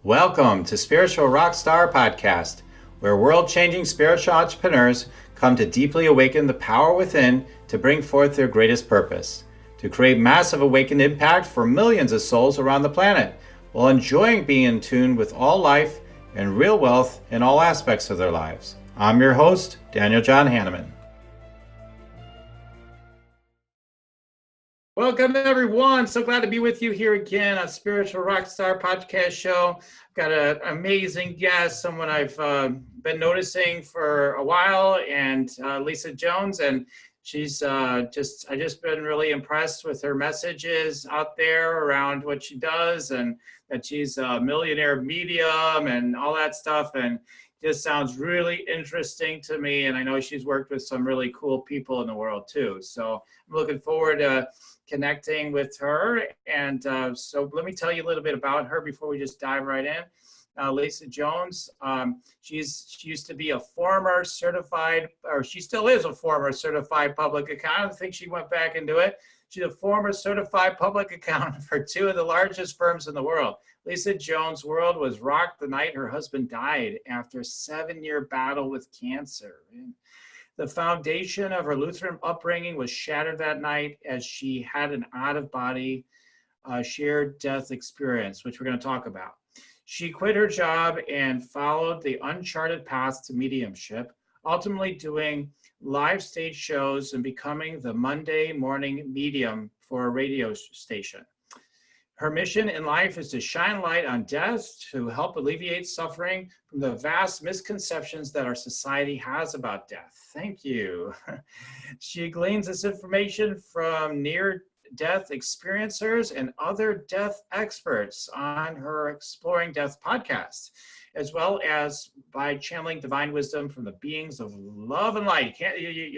Welcome to Spiritual Rockstar Podcast, where world-changing spiritual entrepreneurs come to deeply awaken the power within to bring forth their greatest purpose, to create massive awakened impact for millions of souls around the planet, while enjoying being in tune with all life and real wealth in all aspects of their lives. I'm your host, Daniel John Hanneman. Welcome, everyone. So glad to be with you here again on Spiritual Rockstar Podcast Show. I've got an amazing guest, someone I've been noticing for a while, and Lisa Jones. And she's I just been really impressed with her messages out there around what she does, and that she's a millionaire medium and all that stuff. And just sounds really interesting to me. And I know she's worked with some really cool people in the world too. So I'm looking forward to connecting with her. And so let me tell you a little bit about her before we just dive right in. Lisa Jones, she used to be a former certified, or she still is a former certified public accountant. I think she went back into it. She's a former certified public accountant for two of the largest firms in the world. Lisa Jones' world was rocked the night her husband died after a 7-year battle with cancer. And the foundation of her Lutheran upbringing was shattered that night as she had an out-of-body shared death experience, which we're going to talk about. She quit her job and followed the uncharted path to mediumship, ultimately doing live stage shows and becoming the Monday morning medium for a radio station. Her mission in life is to shine light on death, to help alleviate suffering from the vast misconceptions that our society has about death. Thank you. She gleans this information from near-death experiencers and other death experts on her Exploring Death podcast, as well as by channeling divine wisdom from the beings of love and light.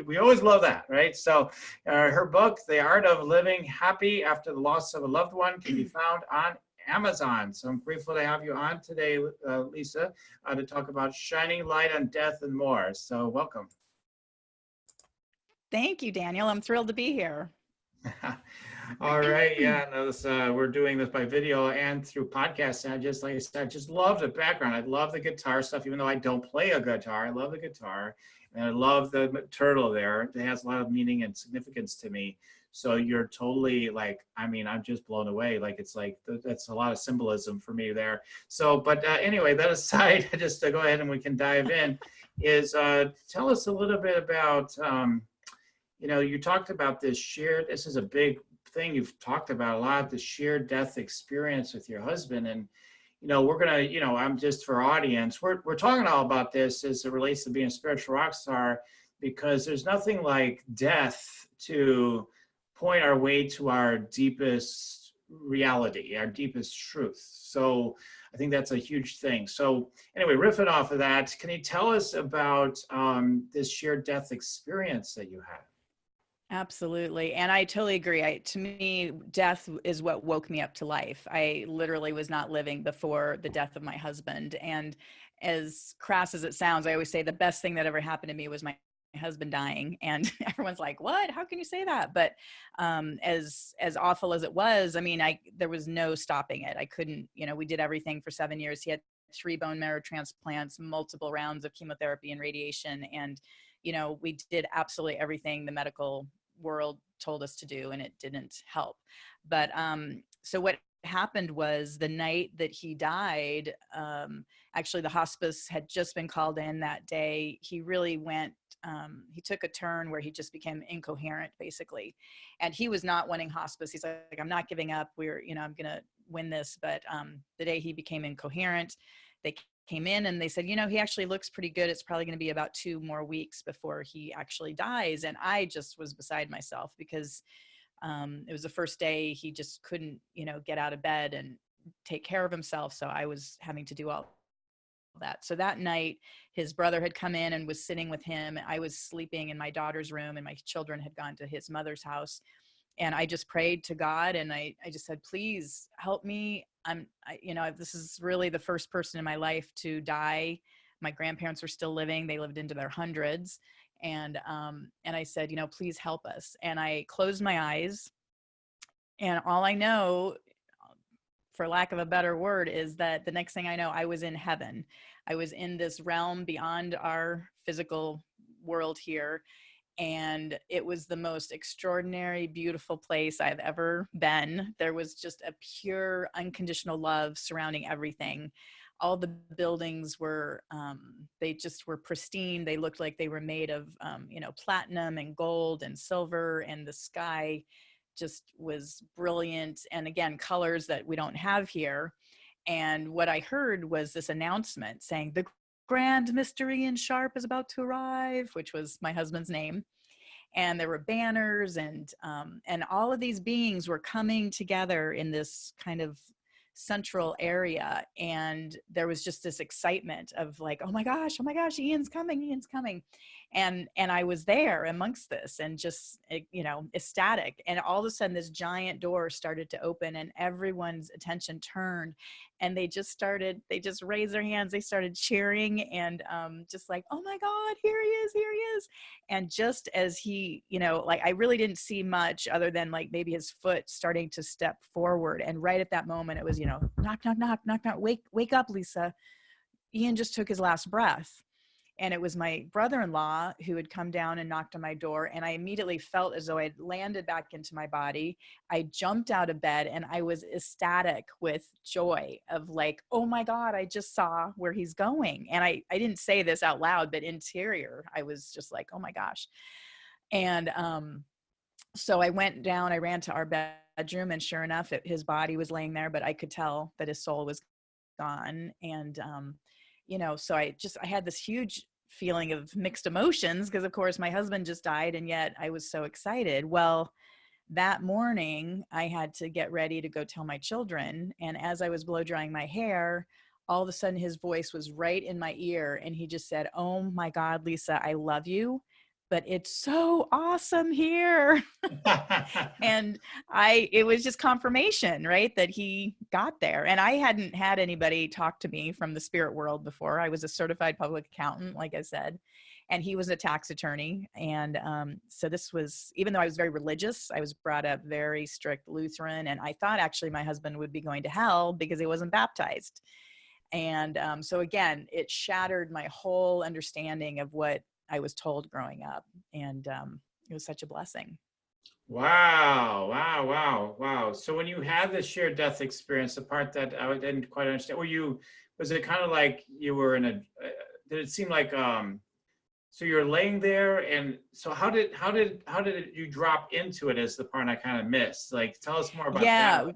We always love that, right? So her book, The Art of Living Happy After the Loss of a Loved One, can be found on Amazon. So I'm grateful to have you on today, Lisa, to talk about shining light on death and more. So welcome. Thank you, Daniel. I'm thrilled to be here. All right, yeah, no, we're doing this by video and through podcasts. And like I said, just love the background. I love the guitar stuff, even though I don't play a guitar. I love the guitar, and I love the turtle there. It has a lot of meaning and significance to me. So you're totally like, I mean, I'm just blown away. Like it's like that's a lot of symbolism for me there. So, but anyway, that aside, just to go ahead and we can dive in. Is tell us a little bit about. You talked about this is a big thing you've talked about a lot, the shared death experience with your husband. And, we're going to, I'm just for audience, we're talking all about this as it relates to being a spiritual rock star, because there's nothing like death to point our way to our deepest reality, our deepest truth. So I think that's a huge thing. So anyway, riffing off of that, can you tell us about this shared death experience that you had? Absolutely. And I totally agree. To me, death is what woke me up to life. I literally was not living before the death of my husband. And as crass as it sounds, I always say the best thing that ever happened to me was my husband dying. And everyone's like, what? How can you say that? But as awful as it was, I mean, there was no stopping it. I couldn't, we did everything for 7 years. He had 3 bone marrow transplants, multiple rounds of chemotherapy and radiation. And, we did absolutely everything the medical world told us to do, and it didn't help. But so what happened was the night that he died, actually the hospice had just been called in that day. He really went, he took a turn where he just became incoherent basically. And he was not wanting hospice. He's like, I'm not giving up. I'm going to win this. But the day he became incoherent, they came in and they said, he actually looks pretty good. It's probably going to be about 2 more weeks before he actually dies. And I just was beside myself because it was the first day he just couldn't, get out of bed and take care of himself. So I was having to do all that. So that night, his brother had come in and was sitting with him. I was sleeping in my daughter's room and my children had gone to his mother's house. And I just prayed to God and I just said, please help me. This is really the first person in my life to die. My grandparents were still living. They lived into their hundreds. And I said, please help us. And I closed my eyes and all I know for lack of a better word, is that the next thing I know, I was in heaven. I was in this realm beyond our physical world here. And it was the most extraordinary, beautiful place I've ever been. There was just a pure, unconditional love surrounding everything. All the buildings were, they just were pristine. They looked like they were made of, platinum and gold and silver, and the sky just was brilliant. And again, colors that we don't have here. And what I heard was this announcement saying, the Grand Mystery Ian Sharp is about to arrive, which was my husband's name. And there were banners, and all of these beings were coming together in this kind of central area. And there was just this excitement of like, oh my gosh, Ian's coming. And I was there amongst this and just, ecstatic. And all of a sudden this giant door started to open and everyone's attention turned, and they just raised their hands. They started cheering and just like, oh my God, here he is. And just as he, I really didn't see much other than like maybe his foot starting to step forward. And right at that moment, it was, knock, knock, knock, knock, knock, wake up, Lisa. Ian just took his last breath. And it was my brother-in-law who had come down and knocked on my door. And I immediately felt as though I had landed back into my body. I jumped out of bed and I was ecstatic with joy of like, oh my God, I just saw where he's going. And I didn't say this out loud, but interior, I was just like, oh my gosh. And so I went down, I ran to our bedroom, and sure enough, his body was laying there, but I could tell that his soul was gone. And, so I had this huge feeling of mixed emotions because of course my husband just died, and yet I was so excited. Well, that morning I had to get ready to go tell my children. And as I was blow drying my hair, all of a sudden his voice was right in my ear. And he just said, oh my God, Lisa, I love you, but it's so awesome here. And it was just confirmation, right, that he got there. And I hadn't had anybody talk to me from the spirit world before. I was a certified public accountant, like I said, and he was a tax attorney. And so this was, even though I was very religious, I was brought up very strict Lutheran. And I thought actually my husband would be going to hell because he wasn't baptized. And so again, it shattered my whole understanding of what I was told growing up. And it was such a blessing. Wow. So when you had this shared death experience, the part that I didn't quite understand, was it kind of like you were in did it seem like, so you're laying there, and so how did you drop into it as the part I kind of missed? Like, tell us more about that.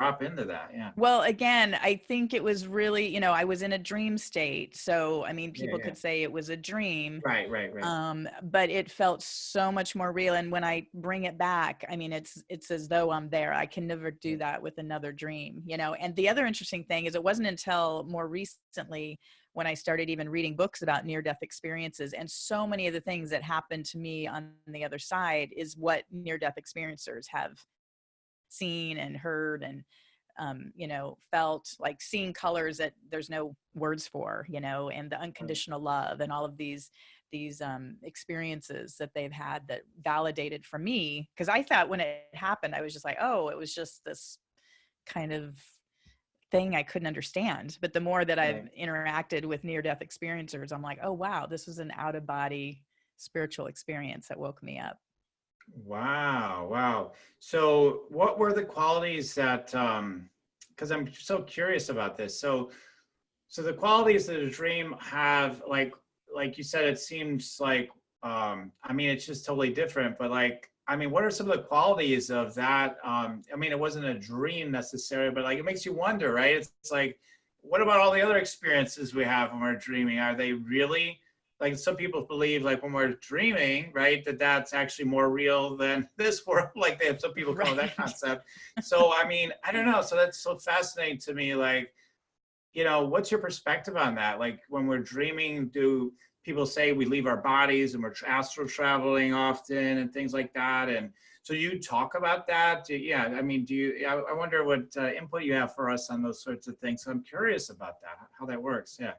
Drop into that. Yeah. Well, again, I think it was really, I was in a dream state. So, I mean, people could say it was a dream. Right. But it felt so much more real. And when I bring it back, I mean, it's as though I'm there. I can never do that with another dream, And the other interesting thing is it wasn't until more recently when I started even reading books about near-death experiences, and so many of the things that happened to me on the other side is what near-death experiencers have seen and heard and felt, like seeing colors that there's no words for, and the unconditional love and all of these experiences that they've had that validated for me. Because I thought when it happened, I was just like, oh, it was just this kind of thing I couldn't understand. But the more that I've interacted with near-death experiencers, I'm like, oh wow, this was an out-of-body spiritual experience that woke me up. Wow. So what were the qualities that, because I'm so curious about this. So the qualities that a dream have, like you said, it seems like, it's just totally different, but what are some of the qualities of that? It wasn't a dream necessarily, but it makes you wonder, right? It's like, what about all the other experiences we have when we're dreaming? Are they really, some people believe when we're dreaming, right, that's actually more real than this world. They have some people call that concept. So, I don't know. So that's so fascinating to me. What's your perspective on that? When we're dreaming, do people say we leave our bodies and we're astral traveling often and things like that? And so you talk about that? I wonder what input you have for us on those sorts of things. So I'm curious about that, how that works. Yeah.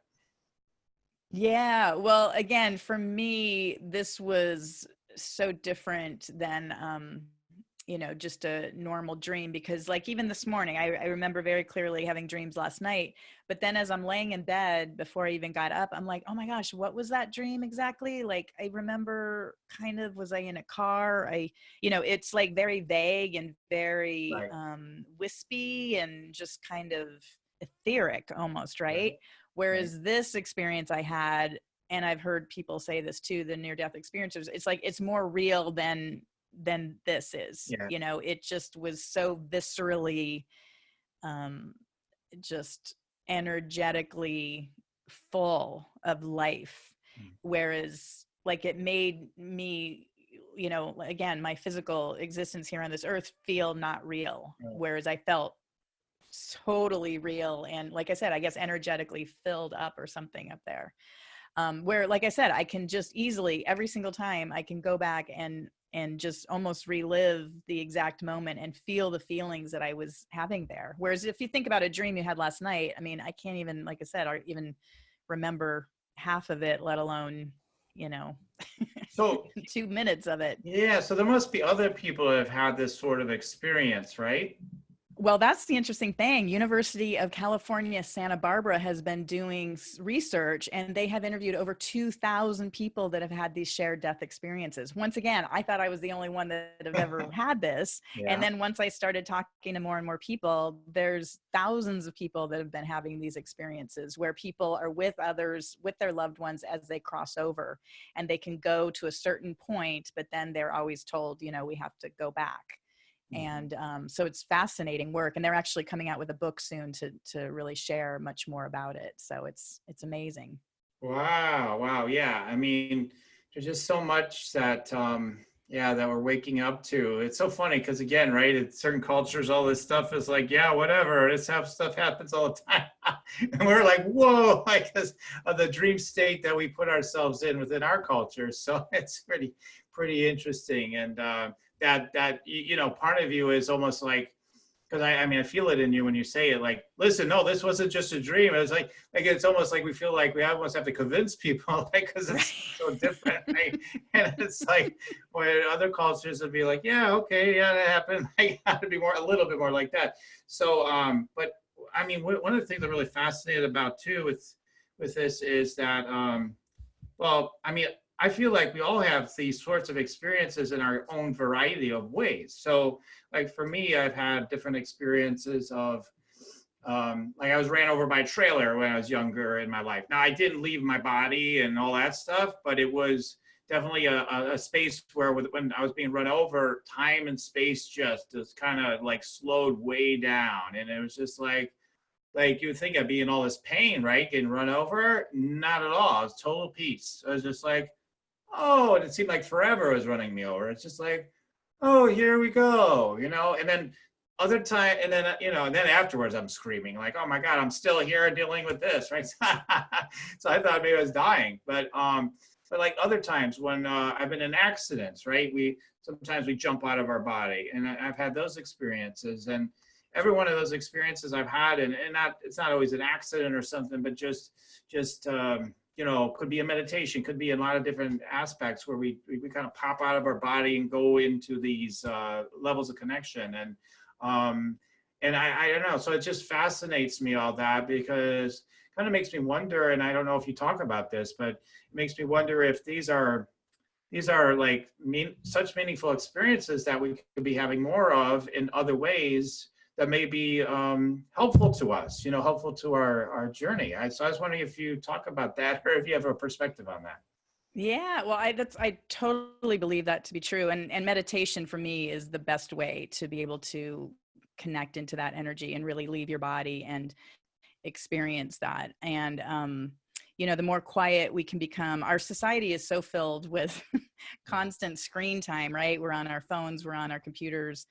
Yeah. Well, again, for me, this was so different than just a normal dream, because like even this morning, I remember very clearly having dreams last night, but then as I'm laying in bed before I even got up, I'm like, oh my gosh, what was that dream exactly? Like, I remember kind of, was I in a car? It's like very vague and very Right. wispy and just kind of etheric almost, right? Right. Right. Whereas this experience I had, and I've heard people say this too, the near-death experiences, it's like it's more real than this is. Yeah. It just was so viscerally, just energetically full of life. Mm. Whereas like it made me, again, my physical existence here on this earth feel not real. Right. Whereas I felt totally real. And like I said, I guess energetically filled up or something up there. Where, like I said, I can just easily, every single time I can go back and just almost relive the exact moment and feel the feelings that I was having there. Whereas if you think about a dream you had last night, I mean, I can't even, like I said, or even remember half of it, let alone, So 2 minutes of it. yeah, so there must be other people that have had this sort of experience, right? Well, that's the interesting thing. University of California, Santa Barbara has been doing research, and they have interviewed over 2,000 people that have had these shared death experiences. Once again, I thought I was the only one that have ever had this. And Yeah. then once I started talking to more and more people, there's thousands of people that have been having these experiences where people are with others, with their loved ones as they cross over, and they can go to a certain point, but then they're always told, we have to go back. Mhm. And so it's fascinating work, and they're actually coming out with a book soon to really share much more about it. So it's amazing. Wow, wow. Yeah. I mean, there's just so much that yeah, that we're waking up to. It's so funny because again, right, in certain cultures, all this stuff is like, yeah, whatever. This how stuff happens all the time. And we're like, whoa, like because of the dream state that we put ourselves in within our culture. So it's pretty interesting. And that part of you is almost like, because I mean I feel it in you when you say it, like, listen, no, this wasn't just a dream. It's like it's almost like we feel like we almost have to convince people, like, because it's so different, right? And it's like where other cultures would be like, yeah, okay, yeah, that happened. I got to be more, a little bit more like that. So but I mean one of the things I'm really fascinated about too with this is that well, I mean, I feel like we all have these sorts of experiences in our own variety of ways. So, like for me, I've had different experiences of, like I was ran over by a trailer when I was younger in my life. Now, I didn't leave my body and all that stuff, but it was definitely a space where when I was being run over, time and space just kind of like slowed way down. And it was just like you would think I'd be in all this pain, right? Getting run over. Not at all. It was total peace. I was just like, oh, and it seemed like forever was running me over. It's just like, oh, here we go, and then other time, and then, and then afterwards I'm screaming like, oh my God, I'm still here dealing with this, right? So I thought maybe I was dying, but like other times when I've been in accidents, right? Sometimes we jump out of our body, and I've had those experiences, and every one of those experiences I've had, and it's not always an accident or something, but just could be a meditation, could be a lot of different aspects where we kind of pop out of our body and go into these levels of connection. And I don't know, so it just fascinates me, all that, because it kind of makes me wonder, and I don't know if you talk about this, but it makes me wonder if these are like such meaningful experiences that we could be having more of in other ways that may be helpful to us, helpful to our journey. So I was wondering if you talk about that, or if you have a perspective on that. Yeah, well, I totally believe that to be true. And meditation for me is the best way to be able to connect into that energy and really leave your body and experience that. And, the more quiet we can become, our society is so filled with constant screen time, right? We're on our phones, we're on our computers.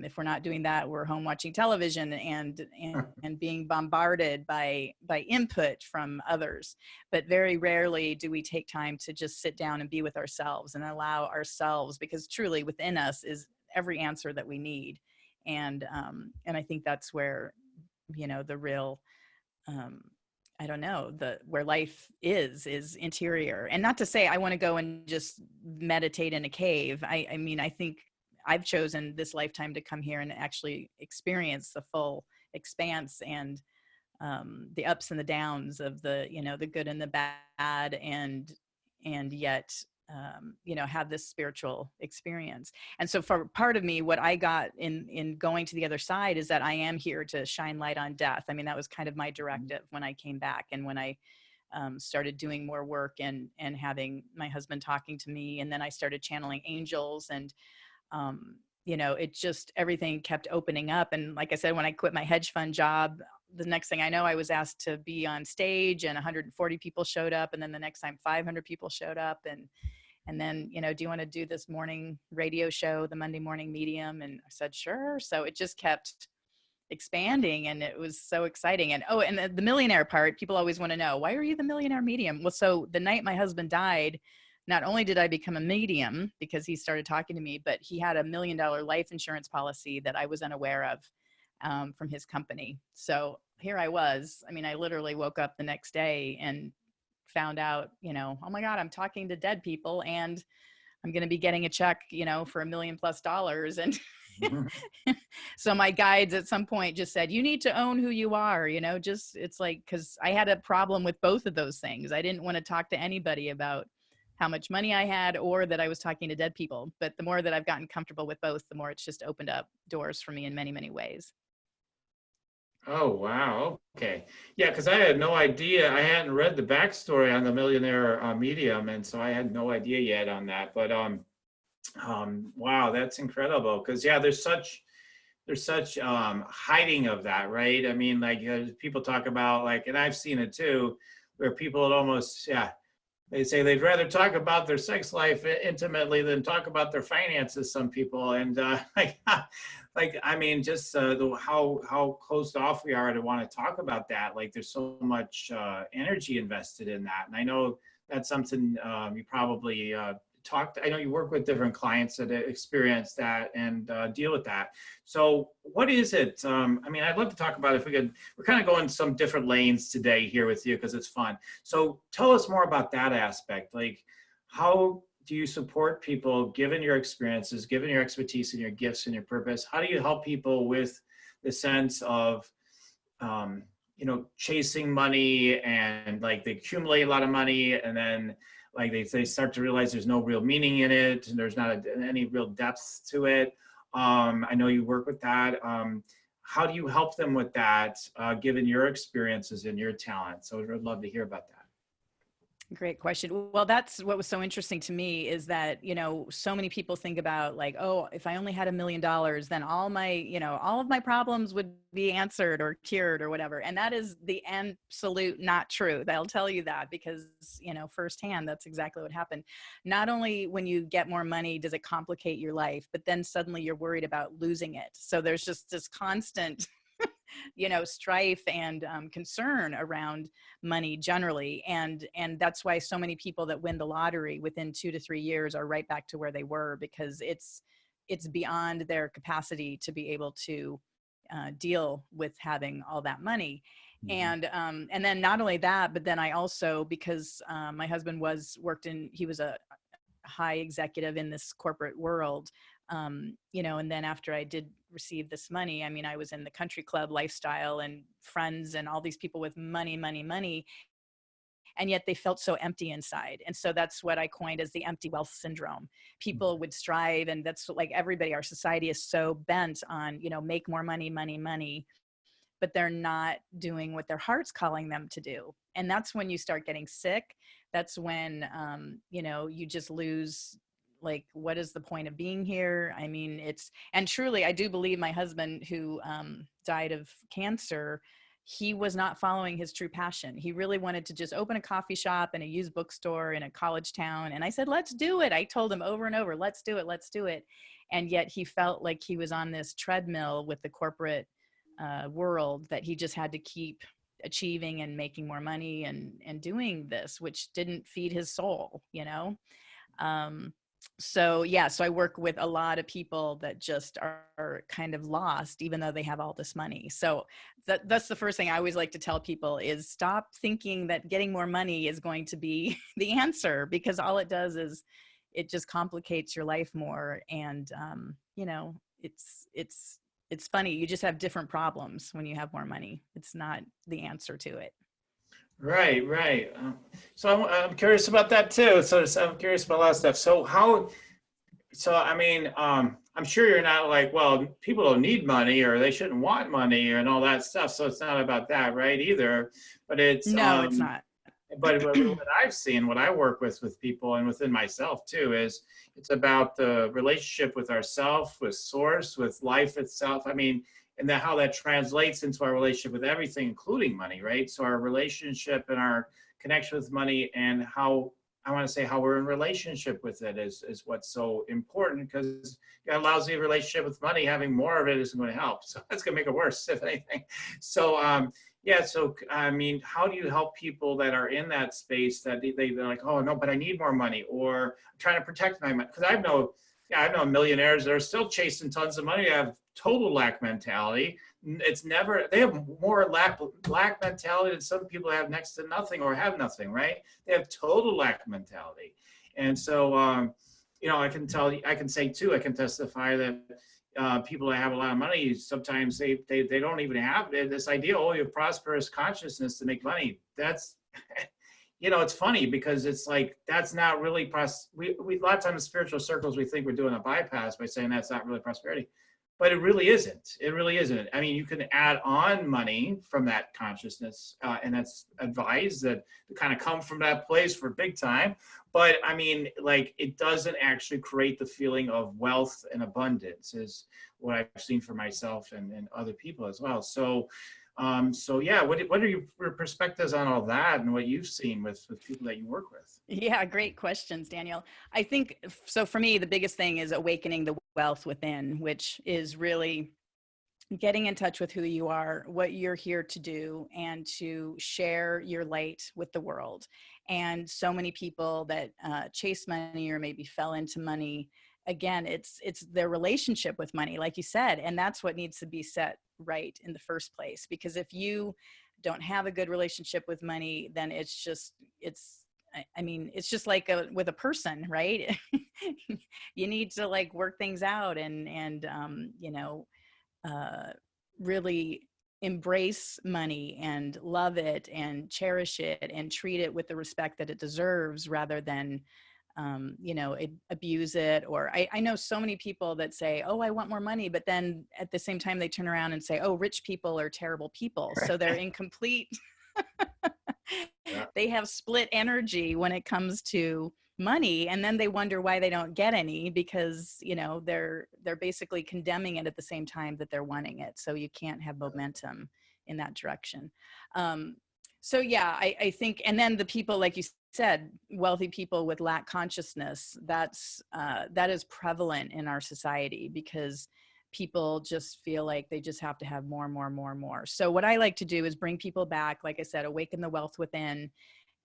If we're not doing that, we're home watching television and being bombarded by input from others. But very rarely do we take time to just sit down and be with ourselves and allow ourselves, because truly within us is every answer that we need. And I think that's where, the real, I don't know, where life is interior. And not to say I want to go and just meditate in a cave. I mean, I think I've chosen this lifetime to come here and actually experience the full expanse and the ups and the downs of the, you know, the good and the bad, and yet, you know, have this spiritual experience. And so for part of me, what I got in going to the other side is that I am here to shine light on death. I mean, that was kind of my directive when I came back, and when I started doing more work and having my husband talking to me, and then I started channeling angels, and you know, it just, everything kept opening up. And like I said, when I quit my hedge fund job, the next thing I know, I was asked to be on stage, and 140 people showed up. And then the next time 500 people showed up. And then, you know, do you want to do this morning radio show, the Monday Morning Medium? And I said, sure. So it just kept expanding, and it was so exciting. And oh, and the millionaire part, people always want to know, why are you the millionaire medium? Well, so the night my husband died, not only did I become a medium because he started talking to me, but he had $1 million life insurance policy that I was unaware of from his company. So here I was. I mean, I literally woke up the next day and found out, you know, oh my God, I'm talking to dead people, and I'm going to be getting a check, you know, for $1 million+. And so my guides at some point just said, you need to own who you are, you know, just, it's like, cause I had a problem with both of those things. I didn't want to talk to anybody about how much money I had, or that I was talking to dead people. But the more that I've gotten comfortable with both, the more it's just opened up doors for me in many, many ways. Oh, wow. Okay. Yeah, because I had no idea. I hadn't read the backstory on the millionaire medium, and so I had no idea yet on that. But wow, that's incredible. Because yeah, there's such hiding of that, right? I mean, like people talk about, like, and I've seen it too, where people almost, yeah, they say they'd rather talk about their sex life intimately than talk about their finances. Some people, and like I mean, just how closed off we are to want to talk about that. Like there's so much energy invested in that, and I know that's something you probably I know you work with different clients that experience that and deal with that. So what is it? I mean, I'd love to talk about, if we could, we're kind of going some different lanes today here with you because it's fun. So tell us more about that aspect. Like, how do you support people, given your experiences, given your expertise and your gifts and your purpose? How do you help people with the sense of, you know, chasing money, and like they accumulate a lot of money, and then like they start to realize there's no real meaning in it, and there's not any real depth to it. I know you work with that. How do you help them with that, given your experiences and your talent? So I'd love to hear about that. Great question. Well, that's what was so interesting to me, is that, you know, so many people think about like, oh, if I only had $1 million, then all my, you know, all of my problems would be answered or cured or whatever. And that is the absolute not true. They'll tell you that because, you know, firsthand, that's exactly what happened. Not only when you get more money does it complicate your life, but then suddenly you're worried about losing it. So there's just this constant you know, strife and concern around money generally. And that's why so many people that win the lottery within 2 to 3 years are right back to where they were, because it's beyond their capacity to be able to deal with having all that money. Mm-hmm. And then not only that, but then I also, because my husband he was a high executive in this corporate world, you know, and then after I did receive this money, I mean, I was in the country club lifestyle and friends and all these people with money, and yet they felt so empty inside. And so that's what I coined as the empty wealth syndrome. People would strive, and that's like everybody, our society is so bent on, you know, make more money, but they're not doing what their heart's calling them to do. And that's when you start getting sick. That's when, you know, you just lose, like, what is the point of being here? I mean, and truly, I do believe my husband, who died of cancer, he was not following his true passion. He really wanted to just open a coffee shop and a used bookstore in a college town. And I said, let's do it. I told him over and over, let's do it. And yet he felt like he was on this treadmill with the corporate world, that he just had to keep achieving and making more money and doing this, which didn't feed his soul, you know? So I work with a lot of people that just are kind of lost, even though they have all this money. So that's the first thing I always like to tell people is stop thinking that getting more money is going to be the answer, because all it does is it just complicates your life more. And, you know, it's funny. You just have different problems when you have more money. It's not the answer to it. Right, right. So I'm curious about that too. So I'm curious about a lot of stuff. So I mean, I'm sure you're not like, well, people don't need money or they shouldn't want money and all that stuff. So it's not about that, right? Either, but it's No, it's not. but what I've seen, what I work with people and within myself too, is it's about the relationship with ourself, with source, with life itself. I mean, and how that translates into our relationship with everything, including money, right? So our relationship and our connection with money and how, I want to say how we're in relationship with it is what's so important, because you got a lousy relationship with money, having more of it isn't going to help. So that's going to make it worse, if anything. So, yeah, so I mean, how do you help people that are in that space that they're like, oh no, but I need more money, or I'm trying to protect my money? Because I know millionaires that are still chasing tons of money. They have total lack mentality. It's never, they have more lack mentality than some people have next to nothing or have nothing, right? They have total lack mentality. And so, you know, I can say too, I can testify that people that have a lot of money, sometimes they don't even have this idea, oh, you have prosperous consciousness to make money. That's, you know, it's funny because it's like, that's not really, we a lot of times in spiritual circles, we think we're doing a bypass by saying that's not really prosperity. But it really isn't. It really isn't. I mean, you can add on money from that consciousness, and that's advised that to kind of come from that place for big time. But I mean, like, it doesn't actually create the feeling of wealth and abundance, is what I've seen for myself and other people as well. So, so yeah, what are your perspectives on all that and what you've seen with people that you work with? Yeah, great questions, Daniel. I think, so for me, the biggest thing is awakening the wealth within, which is really getting in touch with who you are, what you're here to do, and to share your light with the world. And so many people that chase money or maybe fell into money, again, it's their relationship with money, like you said, and that's what needs to be set right in the first place. Because if you don't have a good relationship with money, then it's I mean, it's just like with a person, right? You need to like work things out and you know, really embrace money and love it and cherish it and treat it with the respect that it deserves, rather than, you know, abuse it. Or I know so many people that say, oh, I want more money, but then at the same time they turn around and say, oh, rich people are terrible people. So they're incomplete. Yeah. They have split energy when it comes to money, and then they wonder why they don't get any, because, you know, they're basically condemning it at the same time that they're wanting it. So you can't have momentum in that direction. So yeah, I think, and then the people, like you said, wealthy people with lack consciousness, that is prevalent in our society, because people just feel like they just have to have more and more and more and more. So what I like to do is bring people back, like I said, awaken the wealth within,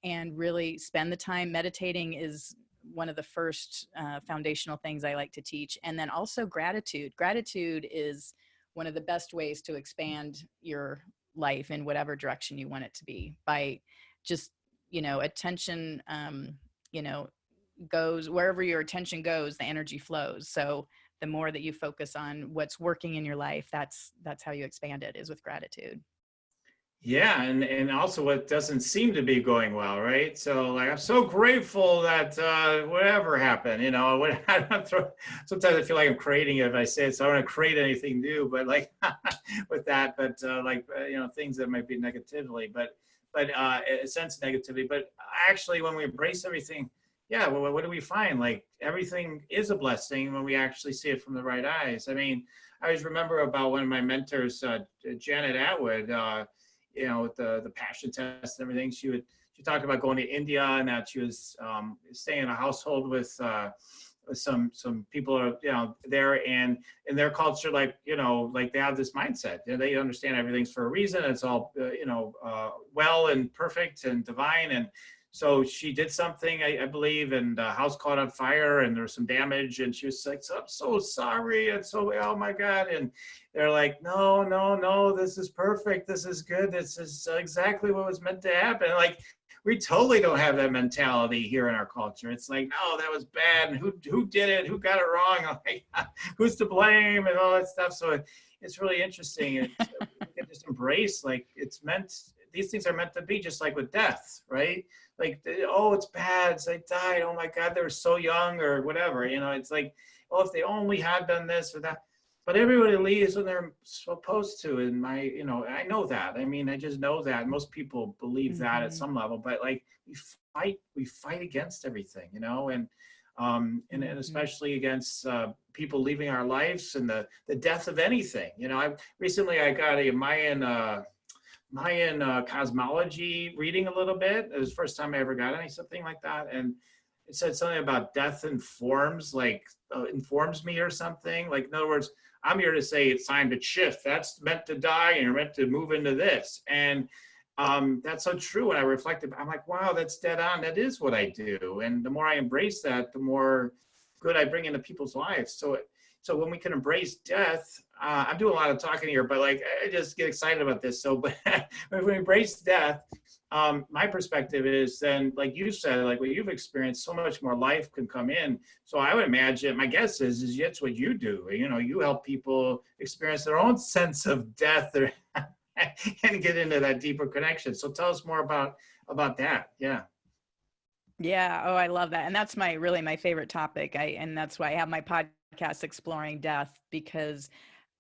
and really spend the time. Meditating is one of the first foundational things I like to teach. And then also gratitude. Gratitude is one of the best ways to expand your life in whatever direction you want it to be, by just, you know, attention, you know, goes wherever your attention goes, the energy flows. So the more that you focus on what's working in your life, that's how you expand it, is with gratitude. Yeah, and also what doesn't seem to be going well, right? So like, I'm so grateful that whatever happened, you know, sometimes I feel like I'm creating it if I say it, so I don't want to create anything new, but like with that, but you know, things that might be negatively, but a sense of negativity. But actually, when we embrace everything, yeah, well, what do we find? Like, everything is a blessing when we actually see it from the right eyes. I mean, I always remember about one of my mentors, Janet Atwood, you know, with the passion test and everything. She talked about going to India, and that she was staying in a household with some people are, you know, there, and in their culture, like, you know, like they have this mindset, you know, they understand everything's for a reason. It's all, you know, well and perfect and divine. And so she did something, I believe, and the house caught on fire and there was some damage, and she was like, I'm so sorry. And so, oh my God. And they're like, no, this is perfect. This is good. This is exactly what was meant to happen. Like, we totally don't have that mentality here in our culture. It's like, oh, that was bad, and who did it, who got it wrong, like, who's to blame, and all that stuff. So it's really interesting. We can just embrace, like, these things are meant to be, just like with death, right? Like, oh, it's bad, so they died, oh my God, they were so young, or whatever. It's like, oh, if they only had done this or that. But everybody leaves when they're supposed to. And I know that. I mean, I just know that. Most people believe that at some level. But like, we fight against everything, and especially against people leaving our lives, and the death of anything. I got a Mayan cosmology reading a little bit. It was the first time I ever got something like that, and it said something about death informs me or something. Like, in other words, I'm here to say it's time to shift. That's meant to die, and you're meant to move into this. And that's so true. When I reflected, I'm like, wow, that's dead on. That is what I do. And the more I embrace that, the more good I bring into people's lives. So when we can embrace death, I'm doing a lot of talking here, but like, I just get excited about this. So, but when we embrace death, my perspective is then, like you said, like what you've experienced, so much more life can come in. So I would imagine, my guess is that's what you do. You help people experience their own sense of death and get into that deeper connection. So tell us more about that. Yeah. Yeah. Oh, I love that. And that's really my favorite topic. And that's why I have my podcast, Exploring Death, because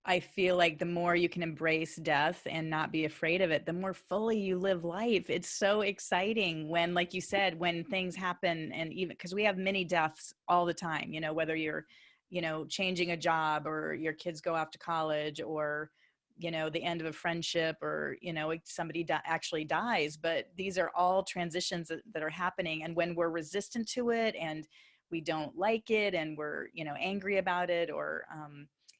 I feel like the more you can embrace death and not be afraid of it, the more fully you live life. It's so exciting when, like you said, when things happen, and even because we have many deaths all the time, whether you're, changing a job, or your kids go off to college, or, the end of a friendship, or, somebody actually dies. But these are all transitions that are happening. And when we're resistant to it, and we don't like it, and we're, angry about it, or,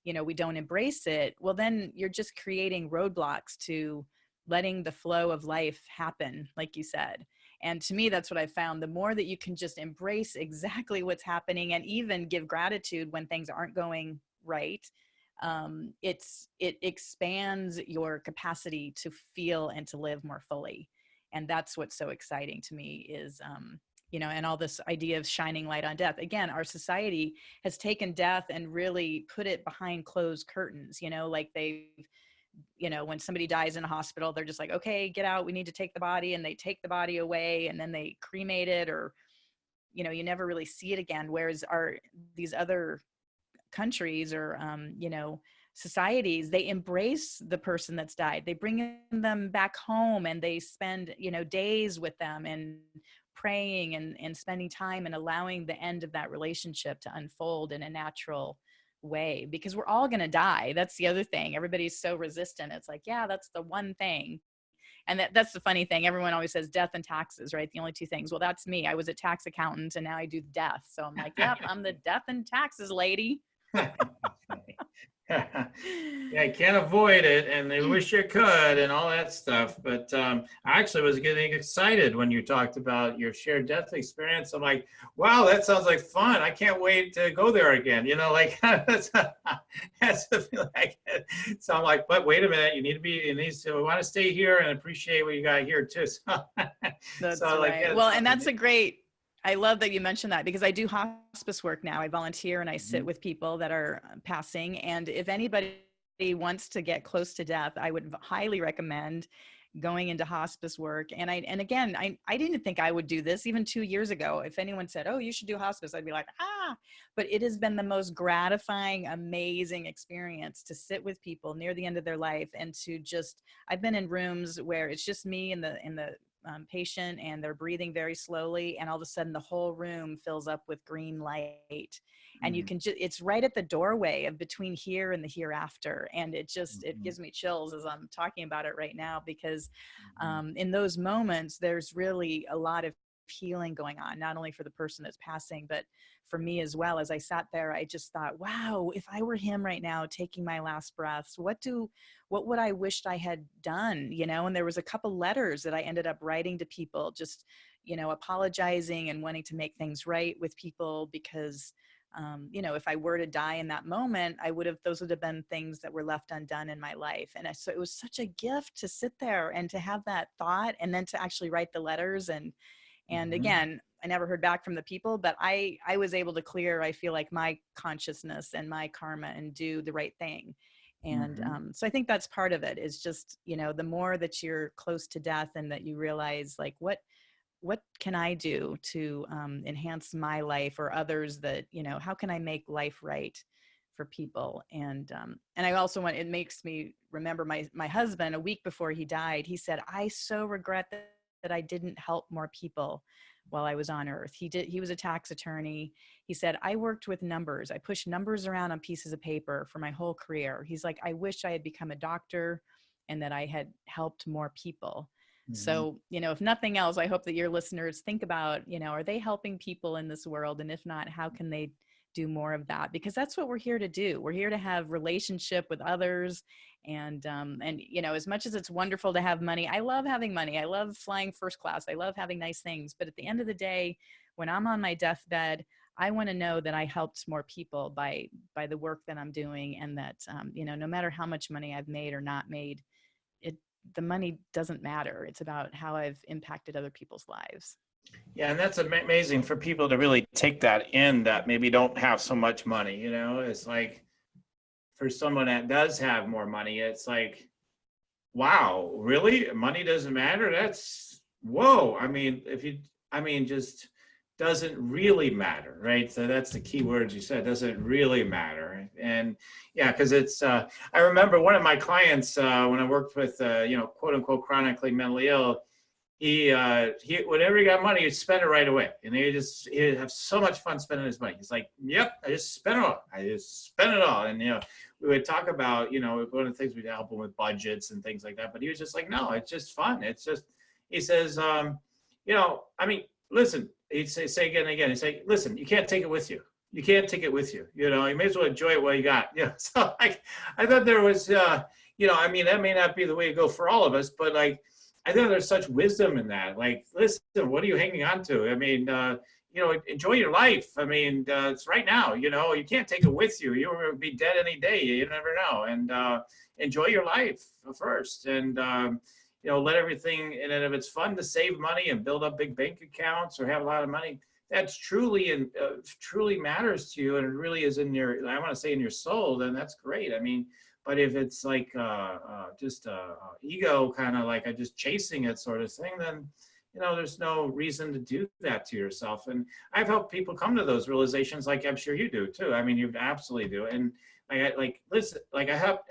we don't embrace it, well, then you're just creating roadblocks to letting the flow of life happen, like you said. And to me, that's what I found. The more that you can just embrace exactly what's happening, and even give gratitude when things aren't going right, it expands your capacity to feel and to live more fully. And that's what's so exciting to me is, and all this idea of shining light on death. Again, our society has taken death and really put it behind closed curtains, like when somebody dies in a hospital, they're just like, okay, get out, we need to take the body, and they take the body away, and then they cremate it, or, you never really see it again. Whereas these other countries, or, societies, they embrace the person that's died. They bring them back home, and they spend, days with them, and praying, and spending time, and allowing the end of that relationship to unfold in a natural way, because we're all going to die. That's the other thing. Everybody's so resistant. It's like, yeah, that's the one thing. And that's the funny thing. Everyone always says death and taxes, right? The only two things. Well, that's me. I was a tax accountant, and now I do death. So I'm like, yep, I'm the death and taxes lady. Yeah, I can't avoid it, and I wish you could, and all that stuff. But I actually was getting excited when you talked about your shared death experience. I'm like, wow, that sounds like fun. I can't wait to go there again. That's the feeling I get. So I'm like, but wait a minute, we want to stay here and appreciate what you got here too. So, that's so right. Like, well, and that's I love that you mentioned that, because I do hospice work now. I volunteer, and I sit with people that are passing. And if anybody wants to get close to death, I would highly recommend going into hospice work. And again, I didn't think I would do this even 2 years ago. If anyone said, oh, you should do hospice, I'd be like, but it has been the most gratifying, amazing experience to sit with people near the end of their life, and I've been in rooms where it's just me and the patient, and they're breathing very slowly, and all of a sudden the whole room fills up with green light, and you can it's right at the doorway of between here and the hereafter. And it gives me chills as I'm talking about it right now, because in those moments, there's really a lot of healing going on, not only for the person that's passing, but for me as well. As I sat there, I just thought, wow, if I were him right now, taking my last breaths, what would I wished I had done, And there was a couple letters that I ended up writing to people, just, apologizing and wanting to make things right with people, because if I were to die in that moment, those would have been things that were left undone in my life. And so it was such a gift to sit there and to have that thought, and then to actually write the letters. And again, I never heard back from the people, but I was able to clear, I feel like, my consciousness and my karma and do the right thing. And so I think that's part of it, is just, the more that you're close to death and that you realize, like, what can I do to enhance my life or others, that, how can I make life right for people? And I also it makes me remember my husband, a week before he died, he said, I so regret that I didn't help more people while I was on earth. He was a tax attorney. He said, I worked with numbers. I pushed numbers around on pieces of paper for my whole career. He's like, I wish I had become a doctor and that I had helped more people. So, if nothing else, I hope that your listeners think about, are they helping people in this world? And if not, how can they do more of that? Because that's what we're here to do. We're here to have relationship with others. And as much as it's wonderful to have money, I love having money. I love flying first class. I love having nice things. But at the end of the day, when I'm on my deathbed, I want to know that I helped more people by the work that I'm doing. And that, no matter how much money I've made or not made, the money doesn't matter. It's about how I've impacted other people's lives. Yeah, and that's amazing for people to really take that in, that maybe don't have so much money. It's like, for someone that does have more money, it's like, wow, really? Money doesn't matter? That's, whoa. Just doesn't really matter, right? So that's the key words you said, doesn't really matter. And yeah, because it's, I remember one of my clients, when I worked with, quote unquote, chronically mentally ill, he whenever he got money, he'd spend it right away. And he'd have so much fun spending his money. He's like, yep, I just spent it all. And, we would talk about, one of the things we'd help him with budgets and things like that. But he was just like, no, it's just fun. It's just, he says, listen, he'd say again and again, he'd say, listen, you can't take it with you. You can't take it with you. You may as well enjoy it while you got. So I thought there was, that may not be the way to go for all of us, but I think there's such wisdom in that. Like, listen, what are you hanging on to? Enjoy your life. It's right now, you can't take it with you. You'll be dead any day. You never know. And enjoy your life first. And, let everything, and if it's fun to save money and build up big bank accounts or have a lot of money, that's truly matters to you. And it really is in your soul, then that's great. But if it's like just ego, kind of like just chasing it sort of thing, then, there's no reason to do that to yourself. And I've helped people come to those realizations, like I'm sure you do too. You absolutely do. And I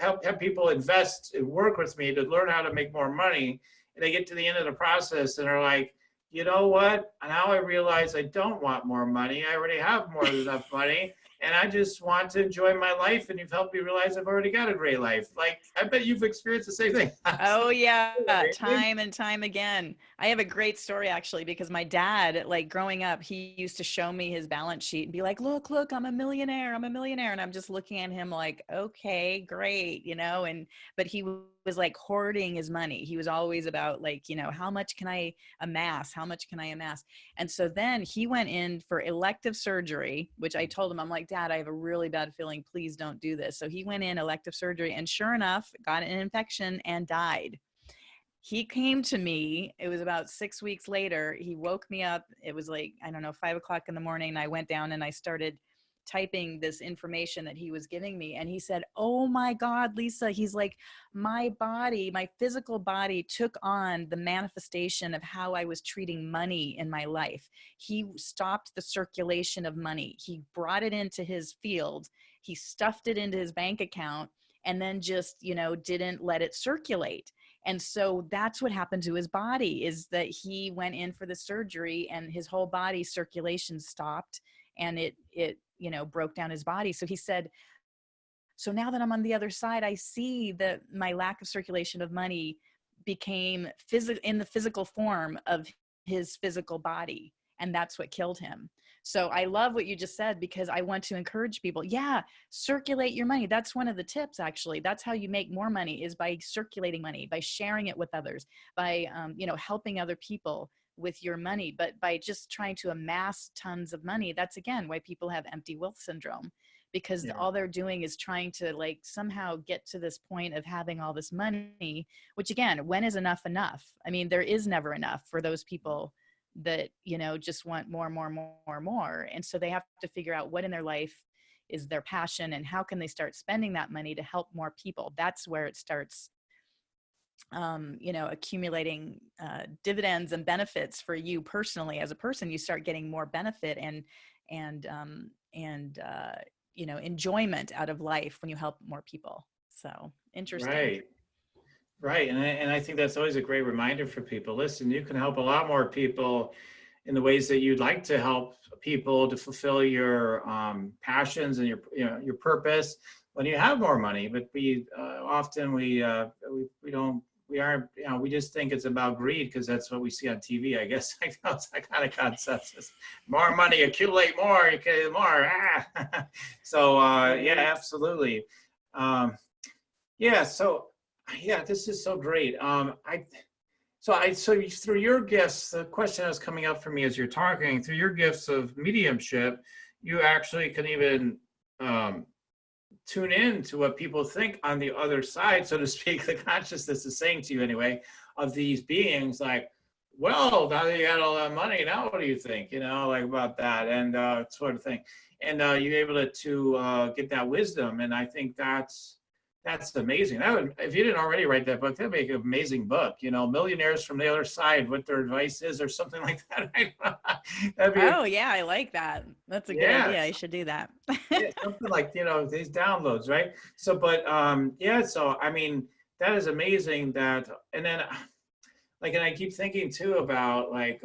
have people invest and work with me to learn how to make more money. And they get to the end of the process and are like, you know what? Now I realize I don't want more money. I already have more than enough money. And I just want to enjoy my life. And you've helped me realize I've already got a great life. Like, I bet you've experienced the same thing. Oh yeah, time and time again. I have a great story actually, because my dad, like growing up, he used to show me his balance sheet and be like, look, I'm a millionaire. And I'm just looking at him like, okay, great. But he was like hoarding his money. He was always about like, how much can I amass? And so then he went in for elective surgery, which I told him, I'm like, Dad, I have a really bad feeling. Please don't do this. So he went in elective surgery, and sure enough, got an infection and died. He came to me, it was about 6 weeks later. He woke me up. It was like, 5:00 in the morning. And I went down and I started typing this information that he was giving me. And he said, oh my God, Lisa, he's like, my physical body took on the manifestation of how I was treating money in my life. He stopped the circulation of money. He brought it into his field. He stuffed it into his bank account and then just, didn't let it circulate. And so that's what happened to his body, is that he went in for the surgery and his whole body circulation stopped, and it broke down his body. So he said, so now that I'm on the other side, I see that my lack of circulation of money became in the physical form of his physical body. And that's what killed him. So I love what you just said, because I want to encourage people. Yeah, circulate your money. That's one of the tips, actually. That's how you make more money, is by circulating money, by sharing it with others, by, helping other people with your money. But by just trying to amass tons of money, that's again why people have empty wealth syndrome, because Yeah. all they're doing is trying to like somehow get to this point of having all this money, which again, when is enough enough? I mean, there is never enough for those people that, you know, just want more, more, more, more. And so they have to figure out what in their life is their passion and how can they start spending that money to help more people. That's where it starts, you know, accumulating dividends and benefits for you personally as a person. You start getting more benefit and you know, enjoyment out of life when you help more people. So interesting. Right. Right. And I think that's always a great reminder for people. Listen, you can help a lot more people in the ways that you'd like to help people to fulfill your passions and your, you know, your purpose when you have more money. But we often we don't, we aren't, you know, we just think it's about greed because that's what we see on TV, I guess. Like that's that kind of concept. Just more money, accumulate more, you can more. Ah. So yeah, absolutely. Yeah. So yeah, this is so great. So through your gifts, the question that's coming up for me as you're talking, through your gifts of mediumship, you actually can even tune in to what people think on the other side, so to speak. The consciousness is saying to you anyway, of these beings, like, well, now that you got all that money, now what do you think? You know, like about that and sort of thing. And you're able to get that wisdom. And I think that's amazing. That would, if you didn't already write that book, that'd make an amazing book. You know, millionaires from the other side, what their advice is, or something like that. Oh yeah, I like that. That's a good idea. I should do that. Yeah, something like, you know, these downloads, right? So, but yeah. So I mean, that is amazing. That, and then, like, and I keep thinking too about like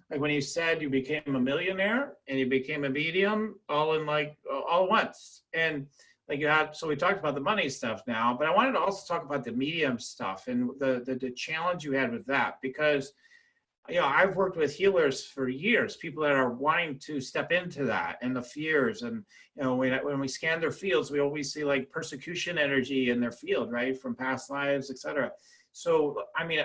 when you said you became a millionaire and you became a medium all in like all at once, and like you had, so we talked about the money stuff now, but I wanted to also talk about the medium stuff and the challenge you had with that, because, you know, I've worked with healers for years, people that are wanting to step into that and the fears. And, you know, when we scan their fields, we always see like persecution energy in their field, right? From past lives, et cetera. So, I mean,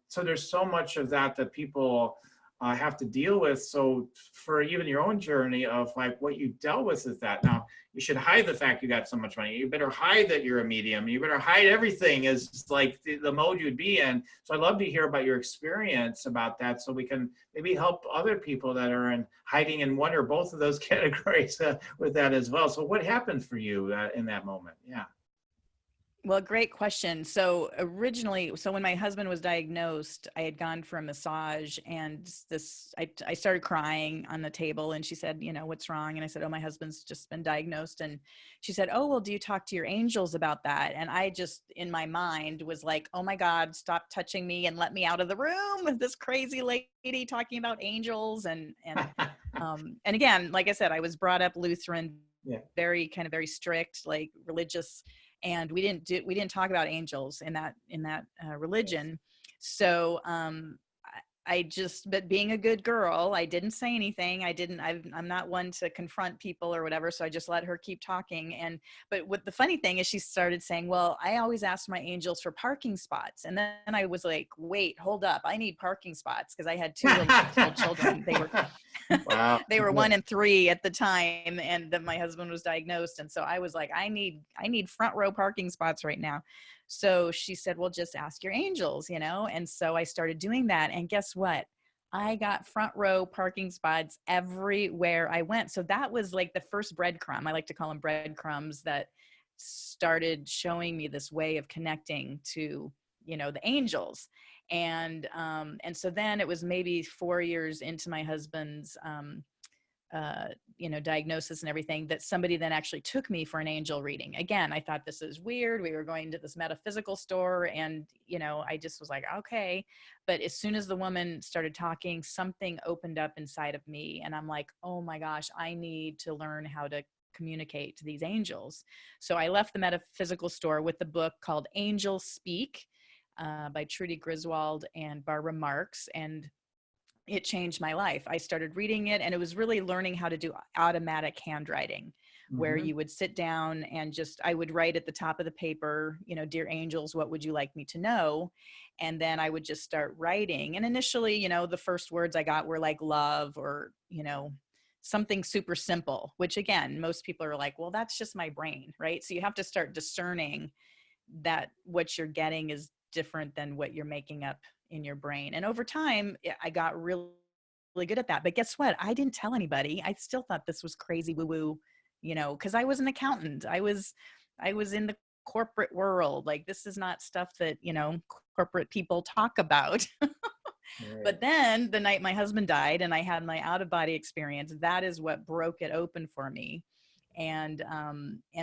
so there's so much of that that people have to deal with. So for even your own journey of like what you dealt with that. Now, you should hide the fact you got so much money. You better hide that you're a medium. You better hide everything as like the mode you'd be in. So I'd love to hear about your experience about that, so we can maybe help other people that are in hiding in one or both of those categories with that as well. So what happened for you in that moment? Yeah. Well, great question. So originally, so when my husband was diagnosed, I had gone for a massage, and I started crying on the table, and she said, you know, what's wrong? And I said, oh, my husband's just been diagnosed. And she said, oh, well, do you talk to your angels about that? And I just, in my mind, was like, oh my God, stop touching me and let me out of the room. This crazy lady talking about angels. And again, like I said, I was brought up Lutheran, Yeah. very strict, like religious. And we didn't talk about angels in that religion. So but being a good girl, I didn't say anything. I'm not one to confront people or whatever. So I just let her keep talking. But what the funny thing is, she started saying, well, I always ask my angels for parking spots. And then I was like, wait, hold up. I need parking spots. Cause I had two little children. They were, Wow. they were 1 and 3 at the time. And then my husband was diagnosed. And so I was like, I need front row parking spots right now. So she said, well, just ask your angels, you know? And so I started doing that. And guess what? I got front row parking spots everywhere I went. So that was like the first breadcrumb. I like to call them breadcrumbs that started showing me this way of connecting to, you know, the angels. And so then it was maybe 4 years into my husband's, you know, diagnosis and everything, that somebody then actually took me for an angel reading. Again, I thought, this is weird. We were going to this metaphysical store, and, you know, I just was like, okay. But as soon as the woman started talking, something opened up inside of me, and I'm like, oh my gosh, I need to learn how to communicate to these angels. So I left the metaphysical store with the book called Angels Speak by Trudy Griswold and Barbara Marx. And it changed my life. I started reading it, and it was really learning how to do automatic handwriting, where Mm-hmm. you would sit down and just, I would write at the top of the paper, you know, dear angels, what would you like me to know? And then I would just start writing. And initially, you know, the first words I got were like love, or, you know, something super simple, which again, most people are like, well, that's just my brain, right? So you have to start discerning that what you're getting is different than what you're making up in your brain. And over time, I got really good at that. But guess what? I didn't tell anybody. I still thought this was crazy woo woo, you know, because I was an accountant. I was in the corporate world. Like, this is not stuff that, you know, corporate people talk about. Right. But then the night my husband died and I had my out of body experience, that is what broke it open for me. And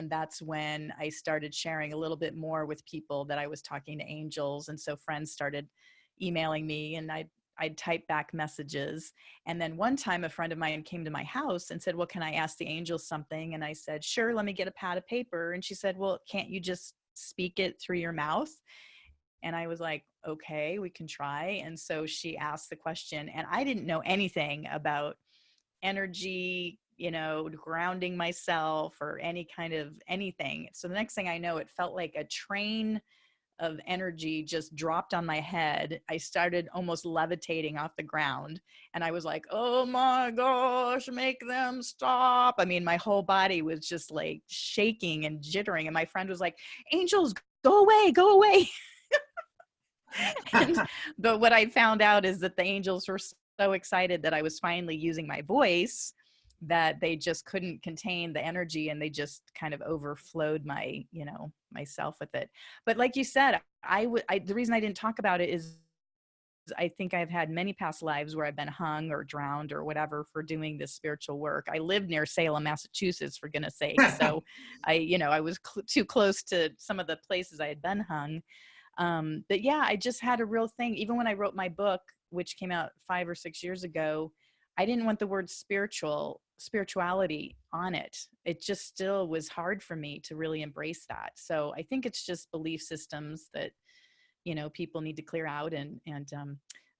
that's when I started sharing a little bit more with people that I was talking to angels. And so friends started emailing me, and I'd type back messages. And then one time a friend of mine came to my house and said, well, can I ask the angels something? And I said, sure, let me get a pad of paper. And she said, well, can't you just speak it through your mouth? And I was like, okay, we can try. And so she asked the question, and I didn't know anything about energy, you know, grounding myself or any kind of anything. So the next thing I know, it felt like a train of energy just dropped on my head. I started almost levitating off the ground. And I was like, oh my gosh, make them stop. I mean, my whole body was just like shaking and jittering. And my friend was like, angels, go away, go away. But what I found out is that the angels were so excited that I was finally using my voice that they just couldn't contain the energy, and they just kind of overflowed my, you know, myself with it. But like you said, the reason I didn't talk about it is I think I've had many past lives where I've been hung or drowned or whatever for doing this spiritual work. I lived near Salem, Massachusetts, for goodness sake. So I was too close to some of the places I had been hung. But yeah, I just had a real thing. Even when I wrote my book, which came out 5 or 6 years ago, I didn't want the word spirituality on it. It just still was hard for me to really embrace that. So I think it's just belief systems that, you know, people need to clear out.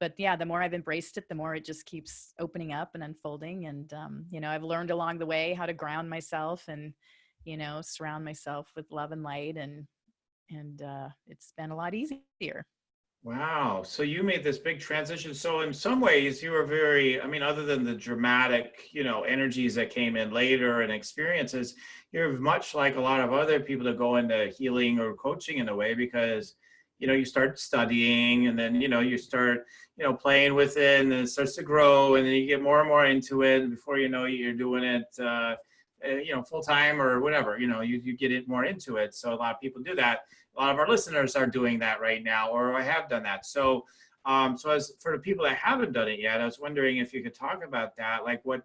But yeah, the more I've embraced it, the more it just keeps opening up and unfolding. And, you know, I've learned along the way how to ground myself and, you know, surround myself with love and light, and it's been a lot easier. Wow. So you made this big transition. So in some ways you were very, I mean, other than the dramatic, you know, energies that came in later and experiences, you're much like a lot of other people that go into healing or coaching in a way, because, you know, you start studying, and then, you know, you start, you know, playing with it, and then it starts to grow, and then you get more and more into it. And before you know it, you're doing it, you know, full time or whatever, you know, you get it more into it. So a lot of people do that. A lot of our listeners are doing that right now, or I have done that. So, so as for the people that haven't done it yet, I was wondering if you could talk about that, like what,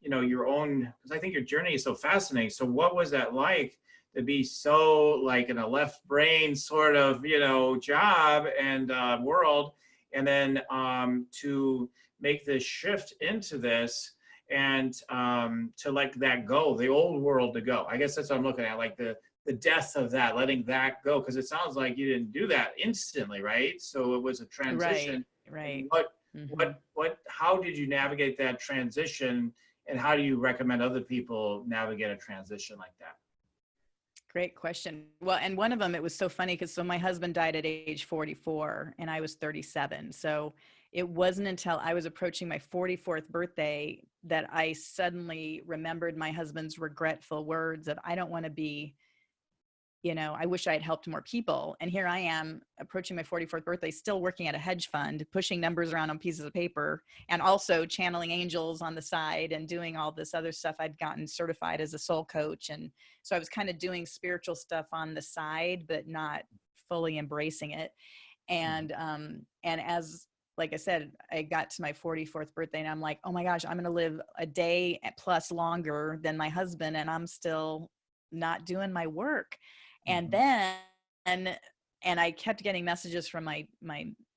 you know, your own, because I think your journey is so fascinating. So what was that like to be so like in a left brain sort of, you know, job and world, and then to make this shift into this, and to let that go, the old world to go. I guess that's what I'm looking at, like the death of that, letting that go, because it sounds like you didn't do that instantly, right? So it was a transition. Right. And Mm-hmm. how did you navigate that transition, and how do you recommend other people navigate a transition like that? Great question. Well, and one of them, it was so funny because my husband died at age 44 and I was 37. So it wasn't until I was approaching my 44th birthday that I suddenly remembered my husband's regretful words of, I don't want to be, you know, I wish I had helped more people. And here I am approaching my 44th birthday, still working at a hedge fund, pushing numbers around on pieces of paper, and also channeling angels on the side and doing all this other stuff. I'd gotten certified as a soul coach. And so I was kind of doing spiritual stuff on the side, but not fully embracing it. And as, like I said, I got to my 44th birthday and I'm like, oh my gosh, I'm going to live a day plus longer than my husband, and I'm still not doing my work. And Mm-hmm. then, and I kept getting messages from my